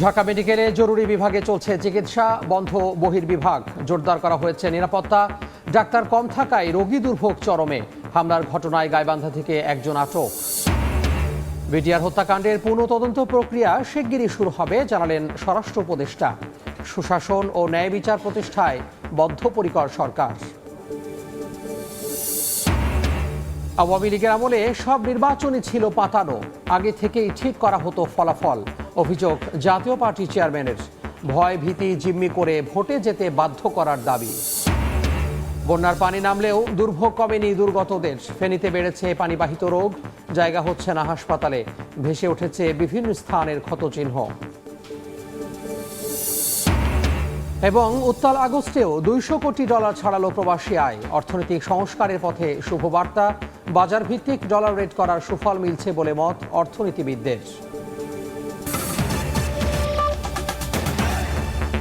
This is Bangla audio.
ঢাকা মেডিকেলে জরুরি বিভাগে চলছে চিকিৎসা, বন্ধ বহির্বিভাগ। জোরদার করা হয়েছে নিরাপত্তা। ডাক্তার কম থাকায় রোগী দুর্ভোগ চরমে। হামলার ঘটনায় গাইবান্ধা থেকে একজন আটক। বিডিআর হত্যাকাণ্ডের পুনঃ তদন্ত প্রক্রিয়া শিগগিরই শুরু হবে জানালেন স্বরাষ্ট্র উপদেষ্টা। সুশাসন ও ন্যায় বিচার প্রতিষ্ঠায় বদ্ধপরিকর সরকার। আওয়ামী লীগের আমলে সব নির্বাচনই ছিল পাতানো, আগে থেকেই ঠিক করা হতো ফলাফল। অভিযোগ জাতীয় পার্টি চেয়ারম্যানের। ভয় ভীতি জিম্মি করে ভোটে যেতে বাধ্য করার দাবি। বন্যার পানি নামলেও দুর্ভোগ কমেনি দুর্গতদের। ফেনীতে বেড়েছে পানিবাহিত রোগ, জায়গা হচ্ছে না হাসপাতালে। ভেসে উঠেছে বিভিন্ন স্থানের ক্ষতচিহ্ন। এবং উত্তাল আগস্টেও $200 কোটি ছাড়ালো প্রবাসী আয়। অর্থনৈতিক সংস্কারের পথে শুভবার্তা। বাজার ভিত্তিক ডলার রেট করার সুফল মিলছে বলে মত অর্থনীতিবিদদের।